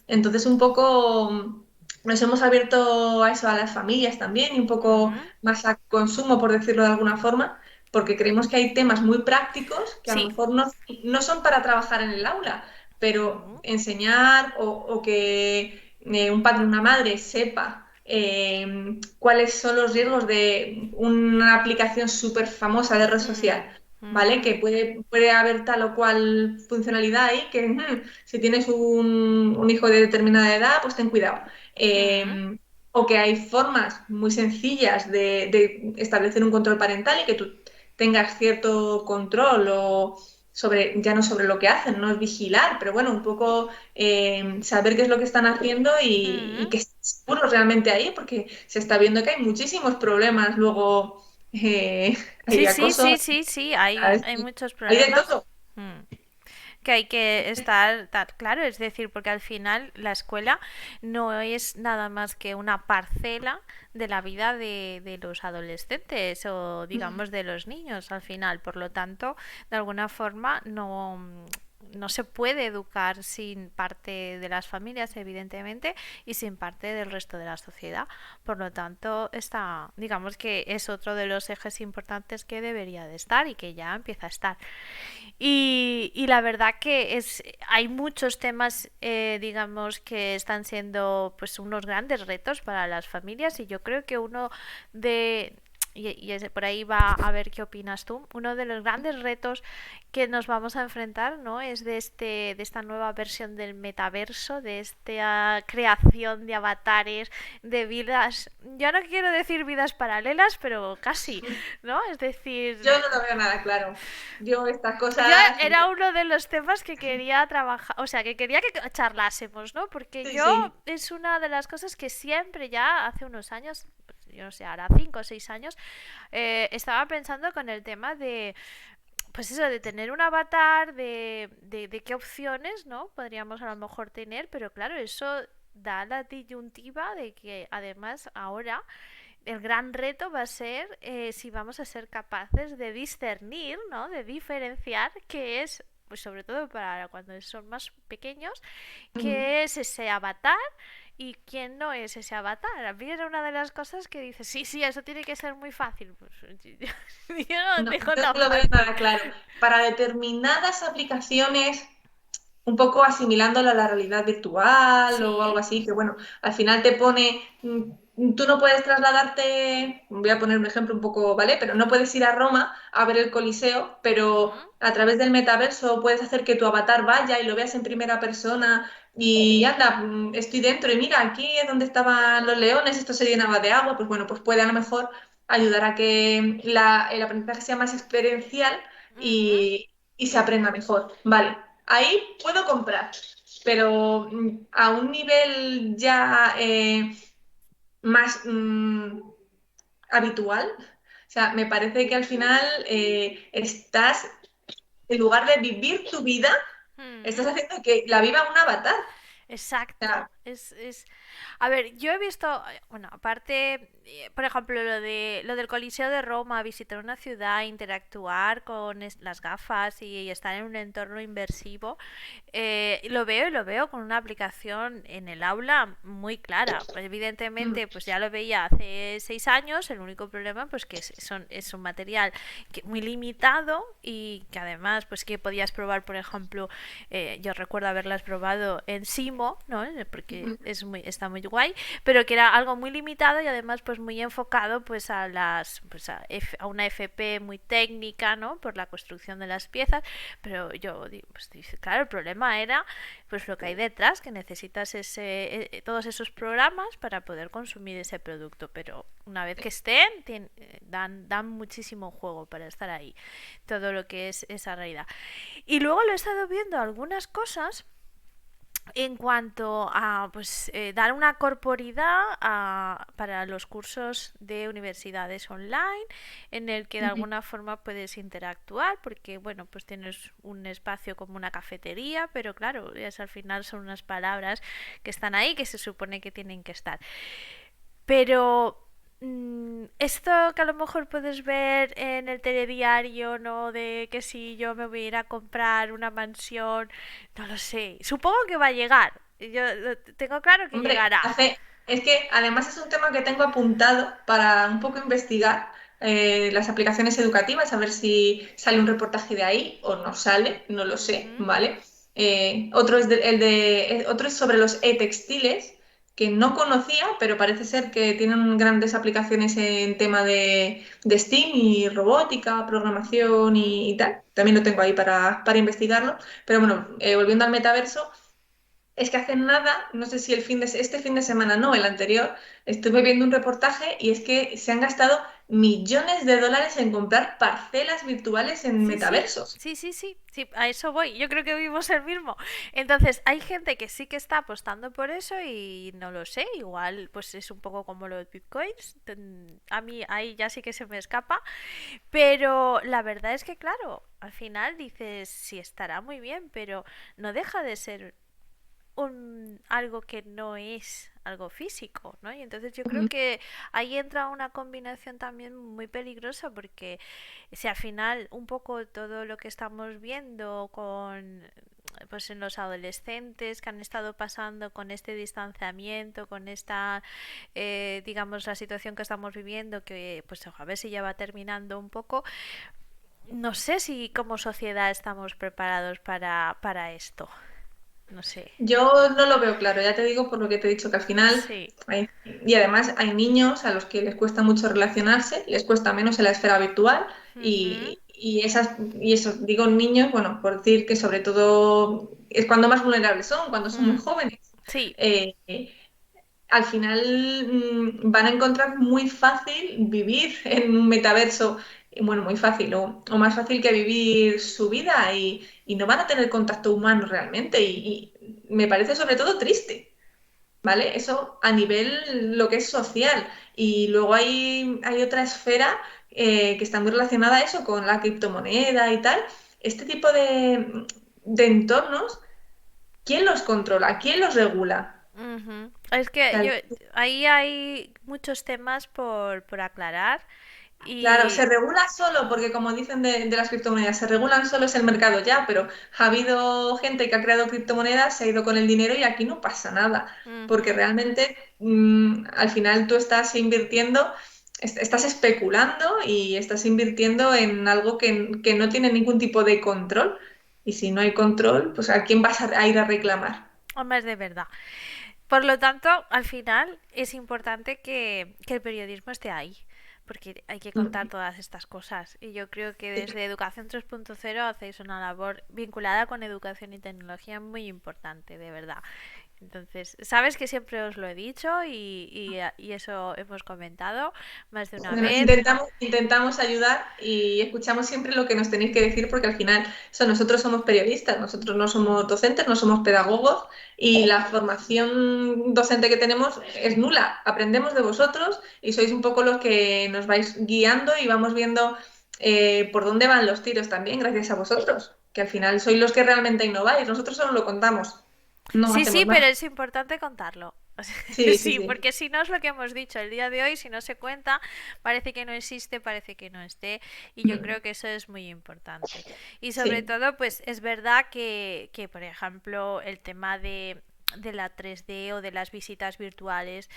Entonces, un poco nos hemos abierto a eso, a las familias también, y un poco hmm. más a consumo, por decirlo de alguna forma, porque creemos que hay temas muy prácticos que a lo Sí. mejor no son para trabajar en el aula, pero Hmm, enseñar o que un padre o una madre sepa cuáles son los riesgos de una aplicación súper famosa de red social. hmm, ¿Vale? hmm, Que puede haber tal o cual funcionalidad ahí que si tienes un hijo de determinada edad, pues ten cuidado. hmm, O que hay formas muy sencillas de establecer un control parental y que tú tengas cierto control o sobre, ya no sobre lo que hacen, no es vigilar, pero bueno, un poco saber qué es lo que están haciendo y hmm. que estén seguros realmente ahí, porque se está viendo que hay muchísimos problemas luego. Hay Sí, sí, acoso, sí, sí, sí, hay muchos hay de problemas. todo. Hmm. Que hay que estar claro, es decir, porque al final la escuela no es nada más que una parcela de la vida de los adolescentes o digamos de los niños al final, por lo tanto, de alguna forma no se puede educar sin parte de las familias, evidentemente, y sin parte del resto de la sociedad. Por lo tanto, digamos que es otro de los ejes importantes que debería de estar y que ya empieza a estar. Y la verdad que hay muchos temas, digamos, que están siendo pues unos grandes retos para las familias y yo creo que uno de, por ahí va a ver qué opinas tú, uno de los grandes retos que nos vamos a enfrentar, ¿no? Es de esta nueva versión del metaverso, de esta creación de avatares, de vidas, yo no quiero decir vidas paralelas, pero casi, ¿no? Es Yo decir, no lo veo nada claro. Yo estas yo cosas, era uno de los temas que quería trabajar, o sea, que quería que charlásemos, ¿no? Porque sí, yo sí. es una de las cosas que siempre ya hace unos años, pues, yo no sé, ahora 5 o 6 años, estaba pensando con el tema de, pues eso, de tener un avatar, de qué opciones, ¿no? Podríamos a lo mejor tener, pero claro, eso da la disyuntiva de que además ahora el gran reto va a ser si vamos a ser capaces de discernir, ¿no? De diferenciar qué es, pues sobre todo para cuando son más pequeños, Ujú. qué es ese avatar y quién no es ese avatar. A mí era una de las cosas que dices, sí, sí, eso tiene que ser muy fácil. Pues, yo no lo No, tengo yo tan no lo veo fácil. nada claro. Para determinadas aplicaciones un poco asimilándolo a la realidad virtual o algo Sí. así, que bueno, al final te pone, tú no puedes trasladarte, voy a poner un ejemplo un poco, ¿vale? Pero no puedes ir a Roma a ver el Coliseo, pero Mm, a través del metaverso puedes hacer que tu avatar vaya y lo veas en primera persona y anda, estoy dentro y mira, aquí es donde estaban los leones, esto se llenaba de agua, pues bueno, pues puede a lo mejor ayudar a que el aprendizaje sea más experiencial mm, y se aprenda mejor. Vale, ahí puedo comprar, pero a un nivel ya más habitual, o sea, me parece que al final estás, en lugar de vivir tu vida, mm. estás haciendo que la viva un avatar. O Exacto. Es... A ver, yo he visto, bueno, aparte, por ejemplo, lo del Coliseo de Roma, visitar una ciudad, interactuar con las gafas y estar en un entorno inmersivo, lo veo y lo veo con una aplicación en el aula muy clara. Mm, Evidentemente, pues ya lo veía hace 6 años, el único problema pues que es un material muy limitado y que además pues que podías probar, por ejemplo, yo recuerdo haberlas probado en Simo, ¿no? Porque mm, está muy guay, pero que era algo muy limitado y además pues muy enfocado pues a una FP muy técnica, ¿no? Por la construcción de las piezas, pero yo pues claro, el problema era pues lo que hay detrás, que necesitas todos esos programas para poder consumir ese producto, pero una vez que estén dan muchísimo juego para estar ahí, todo lo que es esa realidad. Y luego lo he estado viendo algunas cosas en cuanto a pues dar una corporidad para los cursos de universidades online en el que de mm. alguna forma puedes interactuar porque bueno pues tienes un espacio como una cafetería pero claro es, al final son unas palabras que están ahí que se supone que tienen que estar pero esto que a lo mejor puedes ver en el telediario, ¿no? De que si yo me voy a ir a comprar una mansión, no lo sé. Supongo que va a llegar. Yo tengo claro que Hombre, llegará. es que además es un tema que tengo apuntado para un poco investigar las aplicaciones educativas, a ver si sale un reportaje de ahí o no sale, no lo sé, Ujú, ¿vale? Otro es otro es sobre los e-textiles, que no conocía, pero parece ser que tienen grandes aplicaciones en tema de STEAM y robótica, programación ujú, y tal. También lo tengo ahí para investigarlo. Pero bueno, volviendo al metaverso. Es que hace nada, no sé si este fin de semana no, el anterior, estuve viendo un reportaje y es que se han gastado millones de dólares en comprar parcelas virtuales en sí, sí, metaversos. sí, sí, sí, sí, a eso voy. Yo creo que vivimos el mismo. Entonces, hay gente que sí que está apostando por eso y no lo sé, igual pues es un poco como los bitcoins. A mí ahí ya sí que se me escapa, pero la verdad es que claro, al final dices, sí estará muy bien, pero no deja de ser algo que no es algo físico, ¿no? Y entonces yo creo Mm. que ahí entra una combinación también muy peligrosa porque si al final un poco todo lo que estamos viendo con pues en los adolescentes que han estado pasando con este distanciamiento, con esta digamos la situación que estamos viviendo que pues a ver si ya va terminando un poco, no sé si como sociedad estamos preparados para esto, no sé. Yo no lo veo claro, ya te digo por lo que te he dicho, que al final, Sí. y además hay niños a los que les cuesta mucho relacionarse, les cuesta menos en la esfera virtual Ujú, y eso, digo niños, bueno, por decir que sobre todo es cuando más vulnerables son, cuando son muy mm, jóvenes. sí. Eh, Al final van a encontrar muy fácil vivir en un metaverso, bueno, muy fácil o más fácil que vivir su vida y no van a tener contacto humano realmente y me parece sobre todo triste, ¿vale? Eso a nivel lo que es social y luego hay otra esfera que está muy relacionada a eso con la criptomoneda y tal. Este tipo de entornos, ¿quién los controla? ¿Quién los regula? Ujú. Es que yo ahí hay muchos temas por aclarar Claro, se y regula solo, porque como dicen de las criptomonedas, se regulan solo es el mercado ya, pero ha habido gente que ha creado criptomonedas, se ha ido con el dinero y aquí no pasa nada, porque ujú. realmente al final tú estás invirtiendo, estás especulando y estás invirtiendo en algo que no tiene ningún tipo de control. Y si no hay control, pues ¿a quién vas a ir a reclamar? Hombre, es de verdad. Por lo tanto, al final es importante que el periodismo esté ahí, porque hay que contar Mm. todas estas cosas. Y yo creo que Sí. desde Educación 3.0 hacéis una labor vinculada con educación y tecnología muy importante, de verdad. Entonces, sabes que siempre os lo he dicho y eso hemos comentado más de una Bueno, vez. intentamos ayudar y escuchamos siempre lo que nos tenéis que decir porque al final nosotros somos periodistas, nosotros no somos docentes, no somos pedagogos y la formación docente que tenemos es nula. Aprendemos de vosotros y sois un poco los que nos vais guiando y vamos viendo por dónde van los tiros también gracias a vosotros, que al final sois los que realmente innováis, nosotros solo lo contamos. no Sí, hacemos sí, pero nada. es importante contarlo. O sea, Sí, sí, sí, sí. porque si no es lo que hemos dicho el día de hoy, si no se cuenta, parece que no existe, parece que no esté, y yo Mm, creo que eso es muy importante. Y sobre sí. todo, pues es verdad que por ejemplo, el tema de la 3D o de las visitas virtuales,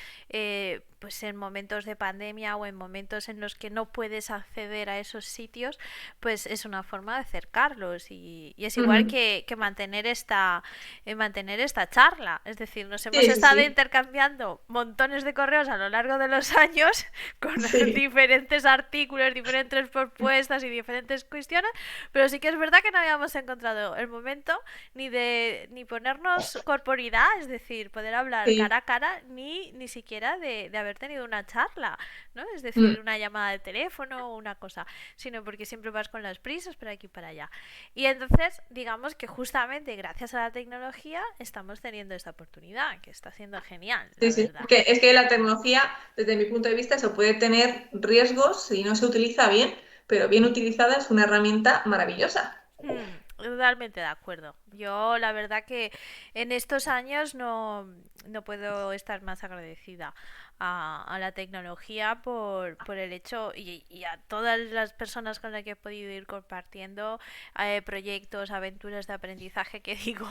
pues en momentos de pandemia o en momentos en los que no puedes acceder a esos sitios, pues es una forma de acercarlos y es igual Ujú. mantener esta charla. Es decir, nos hemos Sí, sí, estado sí. intercambiando montones de correos a lo largo de los años con Sí. diferentes artículos, diferentes propuestas y diferentes cuestiones, pero sí que es verdad que no habíamos encontrado el momento ni ponernos corporidad, es decir, poder hablar Sí. cara a cara, ni siquiera de haber tenido una charla, ¿no? Es Mm, decir, una llamada de teléfono o una cosa, sino porque siempre vas con las prisas para aquí y para allá. Y entonces, digamos que justamente gracias a la tecnología estamos teniendo esta oportunidad, que está siendo genial, sí, la sí. verdad. Porque es que la tecnología, desde mi punto de vista, eso puede tener riesgos si no se utiliza bien, pero bien utilizada es una herramienta maravillosa. Totalmente de acuerdo. Yo la verdad que en estos años no puedo estar más agradecida a la tecnología por el hecho y a todas las personas con las que he podido ir compartiendo proyectos, aventuras de aprendizaje que digo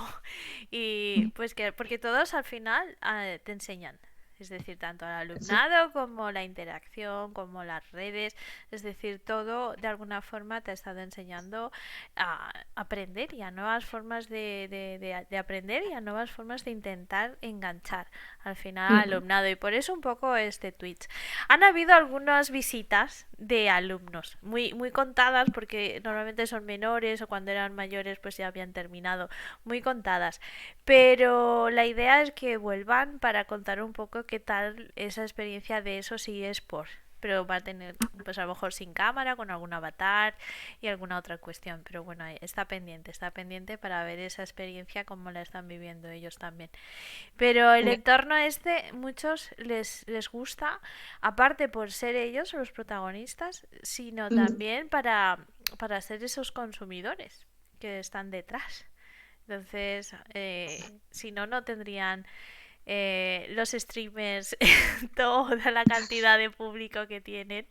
y pues que porque todos al final te enseñan. Es decir, tanto al Sí. alumnado como la interacción, como las redes, es decir, todo de alguna forma te ha estado enseñando a aprender y a nuevas formas de aprender y a nuevas formas de intentar enganchar al final al Mm, alumnado. Y por eso un poco este Twitch. Han habido algunas visitas de alumnos, muy contadas, porque normalmente son menores o cuando eran mayores pues ya habían terminado, muy contadas. Pero la idea es que vuelvan para contar un poco qué tal esa experiencia de esos eSports, pero va a tener pues a lo mejor sin cámara, con algún avatar y alguna otra cuestión, pero bueno, está pendiente para ver esa experiencia como la están viviendo ellos también. Pero el genial. entorno este, muchos les gusta, aparte por ser ellos los protagonistas, sino Mm, también para ser esos consumidores que están detrás. Entonces, si no, no tendrían los streamers toda la cantidad de público que tienen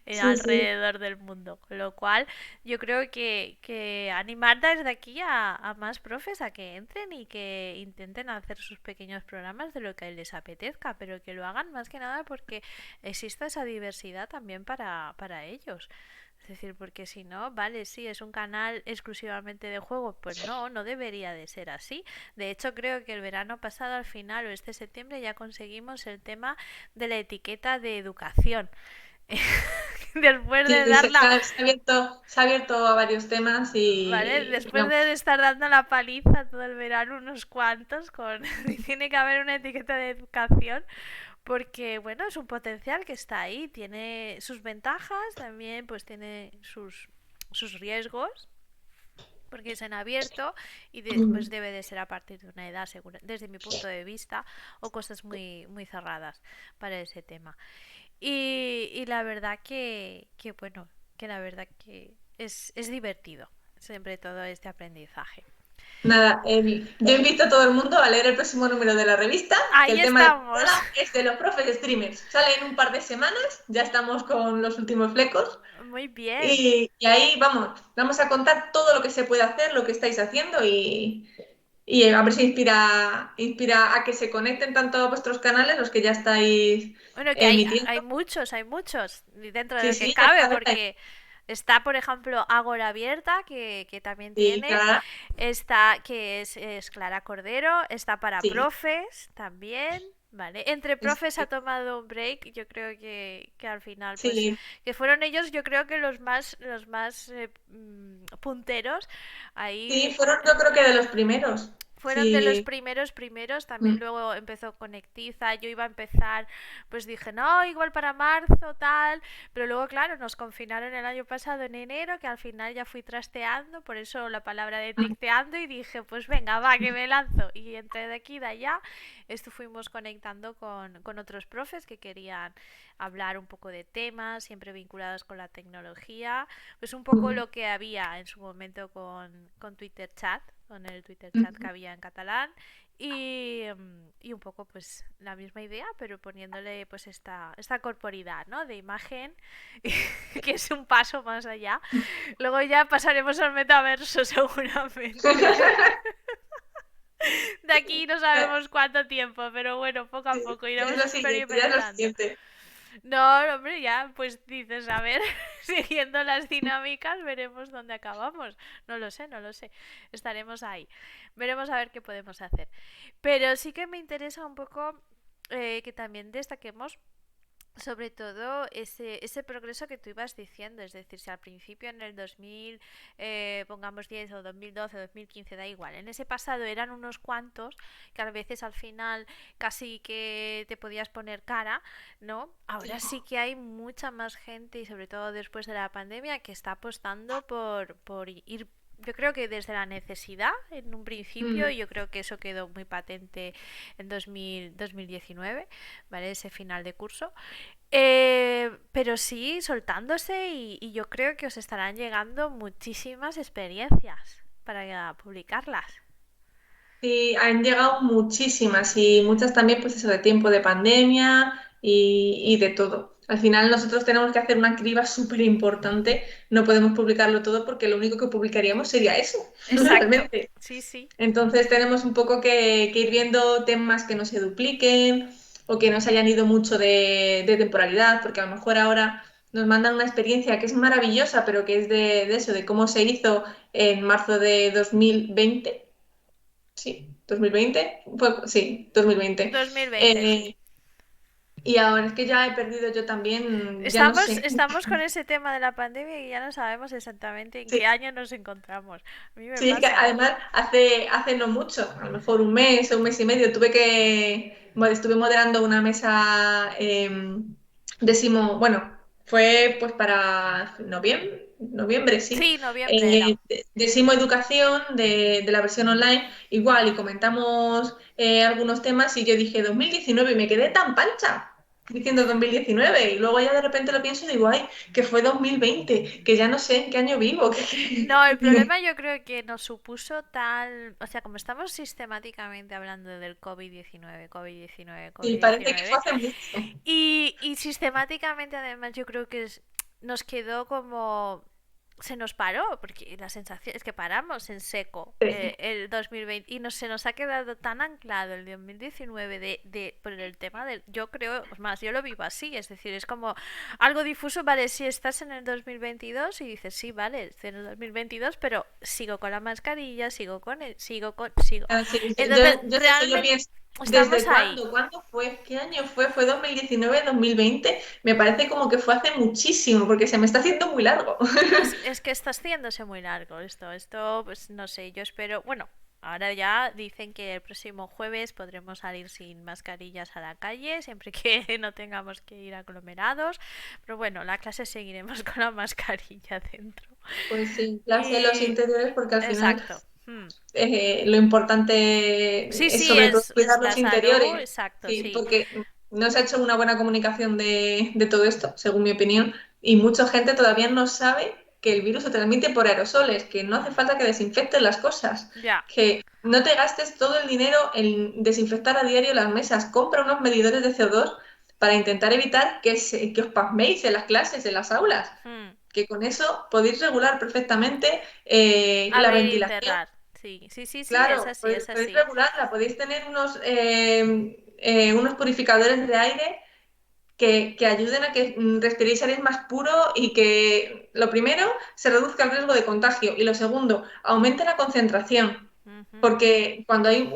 sí, sí. alrededor del mundo. Con lo cual, yo creo que animar desde aquí a más profes a que entren y que intenten hacer sus pequeños programas de lo que les apetezca, pero que lo hagan más que nada porque exista esa diversidad también para ellos. Es decir, porque si no, vale, sí, es un canal exclusivamente de juegos, pues no debería de ser así. De hecho, creo que el verano pasado, al final, o este septiembre, ya conseguimos el tema de la etiqueta de educación. Después Sí, de sí, darla, se ha abierto a varios temas ¿vale? y Después vamos. de estar dando la paliza todo el verano, unos cuantos, con tiene que haber una etiqueta de educación, porque bueno, es un potencial que está ahí, tiene sus ventajas, también pues tiene sus riesgos, porque es en abierto y pues Mm, debe de ser a partir de una edad segura, desde mi punto de vista, o cosas muy cerradas para ese tema. Y la verdad que bueno, que la verdad que es divertido siempre todo este aprendizaje. nada, yo invito a todo el mundo a leer el próximo número de la revista, que Ahí el tema de estamos. portada es de los profes streamers. Sale en un par de semanas, ya estamos con los últimos flecos. Muy bien. Y ahí vamos a contar todo lo que se puede hacer, lo que estáis haciendo y a ver si inspira a que se conecten tanto a vuestros canales, los que ya estáis Bueno, que emitiendo. hay muchos, dentro de Sí, lo que sí, ya cabe, está, ya está. porque está, por ejemplo, Ágora Abierta, que también Sí, tiene, Clara, está, que es Clara Cordero, está para sí, profes también, ¿vale? Entre profes ha sí, tomado un break, yo creo que al final, pues, sí, que fueron ellos, yo creo que los más punteros sí, ahí fueron yo creo que de los primeros. fueron de los Sí. primeros, también Mm, luego empezó Conectiza, yo iba a empezar, pues dije, no, igual para marzo, tal, pero luego, claro, nos confinaron el año pasado en enero, que al final ya fui trasteando, por eso la palabra de mm, ticteando, y dije, pues venga, va, que me lanzo, y entre de aquí y de allá, esto fuimos conectando con otros profes que querían hablar un poco de temas, siempre vinculados con la tecnología, pues un poco mm, lo que había en su momento con Twitter Chat, en el Twitter chat que Ujú. había en catalán y un poco pues la misma idea, pero poniéndole pues esta corporidad, ¿no? De imagen, que es un paso más allá. Luego ya pasaremos al metaverso seguramente. De aquí no sabemos cuánto tiempo, pero bueno, poco a poco Ya es iremos lo siguiente, ya es lo experimentando. siguiente. No, no, hombre, ya, pues dices, a ver, siguiendo las dinámicas, veremos dónde acabamos. No lo sé, no lo sé. Estaremos ahí. Veremos a ver qué podemos hacer. Pero sí que me interesa un poco que también destaquemos sobre todo ese progreso que tú ibas diciendo, es decir, si al principio en el 2000, pongamos 10 o 2012 o 2015, da igual, en ese pasado eran unos cuantos que a veces al final casi que te podías poner cara, ¿no? Ahora sí que hay mucha más gente y sobre todo después de la pandemia que está apostando por ir, yo creo que desde la necesidad en un principio, Mm. y yo creo que eso quedó muy patente en 2019, ¿vale? Ese final de curso. Pero sí, soltándose y yo creo que os estarán llegando muchísimas experiencias para publicarlas. Sí, han llegado muchísimas y muchas también, pues eso, de tiempo de pandemia y de todo. Al final nosotros tenemos que hacer una criba súper importante, no podemos publicarlo todo porque lo único que publicaríamos sería eso, Exacto, realmente. sí, sí. Entonces tenemos un poco que ir viendo temas que no se dupliquen o que no se hayan ido mucho de temporalidad, porque a lo mejor ahora nos mandan una experiencia que es maravillosa, pero que es de eso, de cómo se hizo en marzo de 2020. Sí, 2020. Sí, 2020. 2020, sí. Eh, y ahora es que ya he perdido yo también, ya no Estamos, sé. estamos con ese tema de la pandemia y ya no sabemos exactamente en Sí, qué año nos encontramos. A mí me sí, es que pasa, ¿eh? además hace no mucho, a lo mejor un mes o un mes y medio, bueno, estuve moderando una mesa bueno, fue pues para noviembre, sí, Sí, noviembre era. de Simo Educación, de la versión online, igual, y comentamos algunos temas y yo dije 2019 y me quedé tan pancha diciendo 2019 y luego ya de repente lo pienso y digo, ay, que fue 2020 que ya no sé en qué año vivo. No, el Digo, problema yo creo que nos supuso tal, o sea, como estamos sistemáticamente hablando del COVID-19, COVID-19, y parece que fue COVID-19, hace mucho. y sistemáticamente además yo creo que nos quedó como... Se nos paró, porque la sensación es que paramos en seco Sí. el 2020 y se nos ha quedado tan anclado el 2019 por el tema del... Yo creo, es más, yo lo vivo así, es decir, es como algo difuso, vale, si estás en el 2022 y dices, sí, vale, estoy en el 2022, pero sigo con la mascarilla, sigo. Ah, sí, sí. Entonces, Yo es eso, yo realmente pienso, ¿desde estamos ahí. cuándo? ¿Cuándo fue? ¿Qué año fue? ¿Fue 2019, 2020? Me parece como que fue hace muchísimo, porque se me está haciendo muy largo. Es que está haciéndose muy largo esto, pues no sé, yo espero, bueno, ahora ya dicen que el próximo jueves podremos salir sin mascarillas a la calle, siempre que no tengamos que ir aglomerados, pero bueno, la clase seguiremos con la mascarilla dentro. Pues sí, clase de los Y interiores, porque al final exacto. lo Sí, importante es sí, sobre todo es cuidar la los salud, interiores. exacto, Sí, sí. porque no se ha hecho una buena comunicación de todo esto, según mi opinión, y mucha gente todavía no sabe que el virus se transmite por aerosoles, que no hace falta que desinfecten las cosas, Ya. que no te gastes todo el dinero en desinfectar a diario las mesas, compra unos medidores de CO2 para intentar evitar que os pasméis en las clases, en las aulas, Hmm. que con eso podéis regular perfectamente la Abrir y ventilación. cerrar. Sí, sí, sí, sí, es Claro, así, es podéis así. regularla, podéis tener unos purificadores de aire que ayuden a que respiréis aire más puro y que, lo primero, se reduzca el riesgo de contagio y lo segundo, aumente la concentración, Ujú. porque cuando hay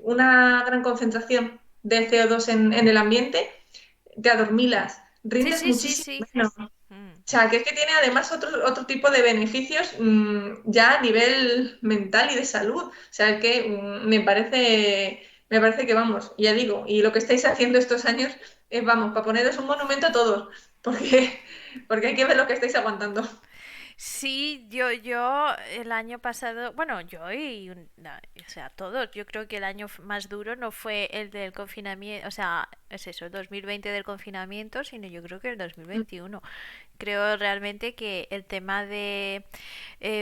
una gran concentración de CO2 en el ambiente, te adormilas, Sí, rindes sí, sí, muchísimo sí. menos. Mm. O sea, que es que tiene además otro tipo de beneficios ya a nivel mental y de salud. O sea, es que me parece que vamos, ya digo, y lo que estáis haciendo estos años es, vamos, para poneros un monumento a todos, porque hay que ver lo que estáis aguantando. Sí, yo el año pasado, bueno, yo o sea, todos, yo creo que el año más duro no fue el del confinamiento, o sea, es eso, el 2020 del confinamiento, sino yo creo que el 2021. Creo realmente que el tema de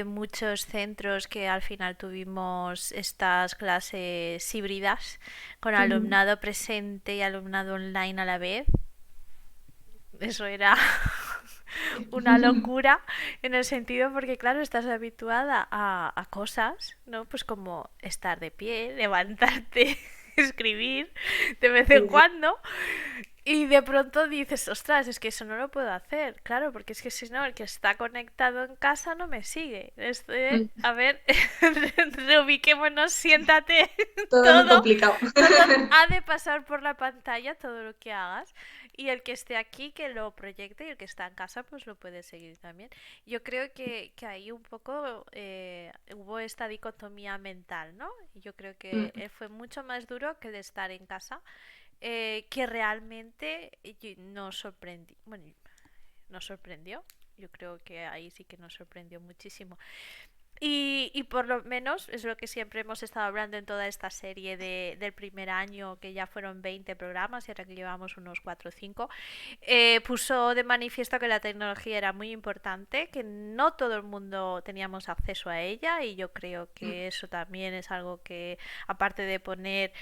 muchos centros que al final tuvimos estas clases híbridas con Ujú. alumnado presente y alumnado online a la vez, eso era una locura en el sentido porque claro, estás habituada a cosas, ¿no? Pues como estar de pie, levantarte, escribir de vez en Sí, sí. cuando y de pronto dices, ostras, es que eso no lo puedo hacer, claro, porque es que si no, el que está conectado en casa no me sigue. Mm. A ver, reubiquémonos, siéntate, Todo muy todo, complicado. todo ha de pasar por la pantalla, todo lo que hagas, y el que esté aquí que lo proyecte y el que está en casa pues lo puede seguir también. Yo creo que ahí un poco hubo esta dicotomía mental, ¿no? Yo creo que Mm. fue mucho más duro que el de estar en casa que realmente nos sorprendió. Bueno, nos sorprendió. Yo creo que ahí sí que nos sorprendió muchísimo. Y por lo menos es lo que siempre hemos estado hablando en toda esta serie del primer año, que ya fueron 20 programas y ahora que llevamos unos 4 o 5, puso de manifiesto que la tecnología era muy importante, que no todo el mundo teníamos acceso a ella y yo creo Mm. que eso también es algo que, aparte de poner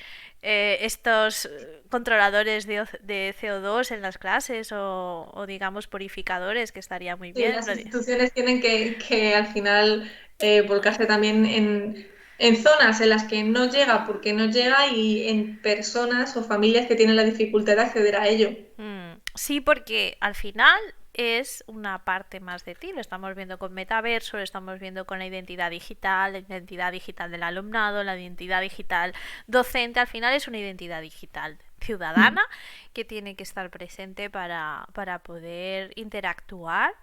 estos controladores de CO2 en las clases o digamos purificadores, que estaría muy Sí, bien. las instituciones tienen que al final volcarse también en zonas en las que no llega porque no llega y en personas o familias que tienen la dificultad de acceder a ello. Sí, porque al final es una parte más de ti. Lo estamos viendo con metaverso, lo estamos viendo con la identidad digital del alumnado, la identidad digital docente. Al final es una identidad digital ciudadana Mm. que tiene que estar presente para poder interactuar,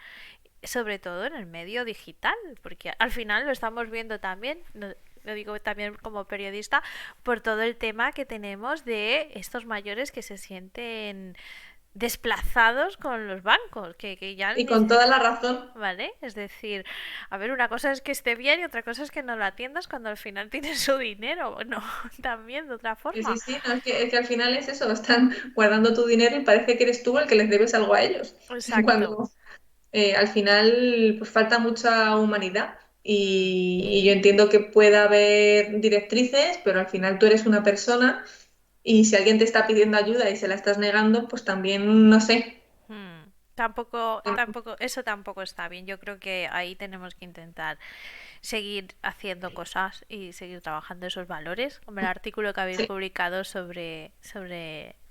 sobre todo en el medio digital, porque al final lo estamos viendo también. Lo digo también como periodista, por todo el tema que tenemos de estos mayores que se sienten desplazados con los bancos, que ya Y ni... con toda la razón. ¿Vale? Es decir, a ver, una cosa es que esté bien y otra cosa es que no lo atiendas cuando al final tienes su dinero. Bueno, también de otra Sí, forma. sí, no, es que al final es eso, están guardando tu dinero y parece que eres tú el que les debes algo a ellos. Exacto. Cuando al final pues falta mucha humanidad Mm. y yo entiendo que pueda haber directrices, pero al final tú eres una persona y si alguien te está pidiendo ayuda y se la estás negando, pues también, no sé. Eso tampoco está bien. Yo creo que ahí tenemos que intentar seguir haciendo cosas y seguir trabajando esos valores, como el artículo que habéis Sí, publicado sobre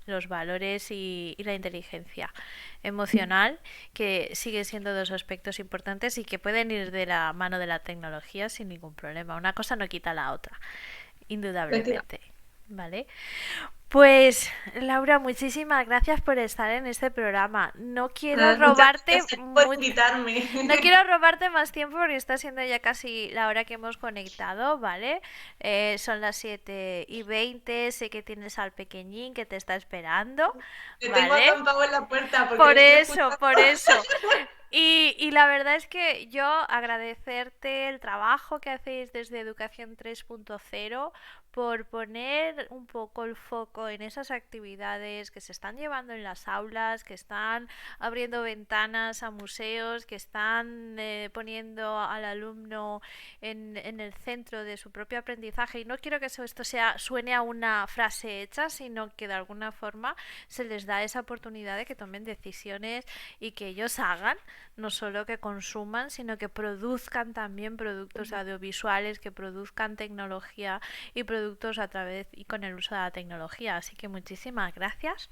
los valores y la inteligencia emocional, que siguen siendo dos aspectos importantes y que pueden ir de la mano de la tecnología sin ningún problema. Una cosa no quita la otra, efectivamente. indudablemente. ¿Vale? Pues Laura, muchísimas gracias por estar en este programa. Nada, muchas gracias a ti por invitarme. No quiero robarte más tiempo porque está siendo ya casi la hora que hemos conectado, ¿vale? Son las 7:20. Sé que tienes al pequeñín que te está esperando, Te tengo ¿vale? acampado en la puerta porque le estoy escuchando. Por eso. Y la verdad es que yo agradecerte el trabajo que hacéis desde Educación 3.0 por poner un poco el foco en esas actividades que se están llevando en las aulas, que están abriendo ventanas a museos, que están poniendo al alumno en el centro de su propio aprendizaje. Y no quiero que esto suene a una frase hecha, sino que de alguna forma se les da esa oportunidad de que tomen decisiones y que ellos hagan, no solo que consuman, sino que produzcan también productos audiovisuales, que produzcan tecnología y productos a través y con el uso de la tecnología. Así que muchísimas gracias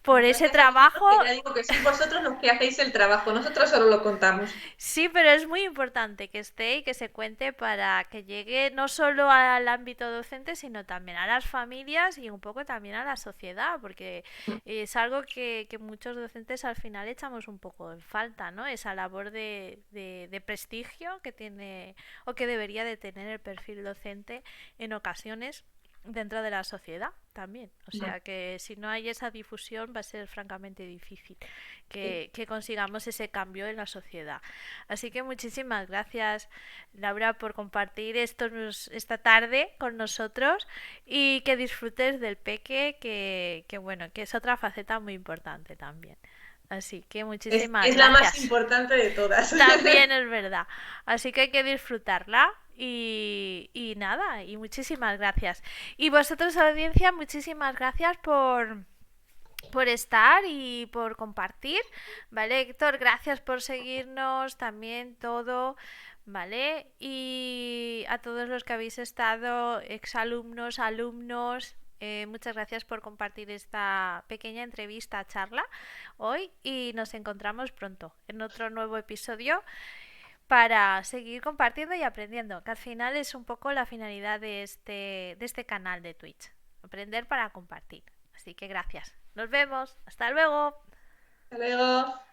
por No, ese gracias a vosotros, trabajo. que ya digo que sois vosotros los que hacéis el trabajo, nosotros solo lo contamos. Sí, pero es muy importante que esté y que se cuente para que llegue no solo al ámbito docente, sino también a las familias y un poco también a la sociedad, porque es algo que muchos docentes al final echamos un poco en falta, ¿no? Esa labor de prestigio que tiene o que debería de tener el perfil docente en ocasiones dentro de la sociedad también. O Vale, sea que si no hay esa difusión va a ser francamente difícil sí. que consigamos ese cambio en la sociedad. Así que muchísimas gracias, Laura, por compartir esta tarde con nosotros y que disfrutes del peque, que bueno, que es otra faceta muy importante también. Así que muchísimas Es la más gracias. importante de todas. También es verdad. Así que hay que disfrutarla y nada, y muchísimas gracias. Y vosotros, audiencia, muchísimas gracias por estar y por compartir. ¿Vale, Héctor? Gracias por seguirnos también todo. ¿Vale? Y a todos los que habéis estado, exalumnos, alumnos, muchas gracias por compartir esta pequeña entrevista, charla hoy y nos encontramos pronto en otro nuevo episodio para seguir compartiendo y aprendiendo, que al final es un poco la finalidad de este canal de Twitch, aprender para compartir. Así que gracias. Nos vemos. Hasta luego. Hasta luego.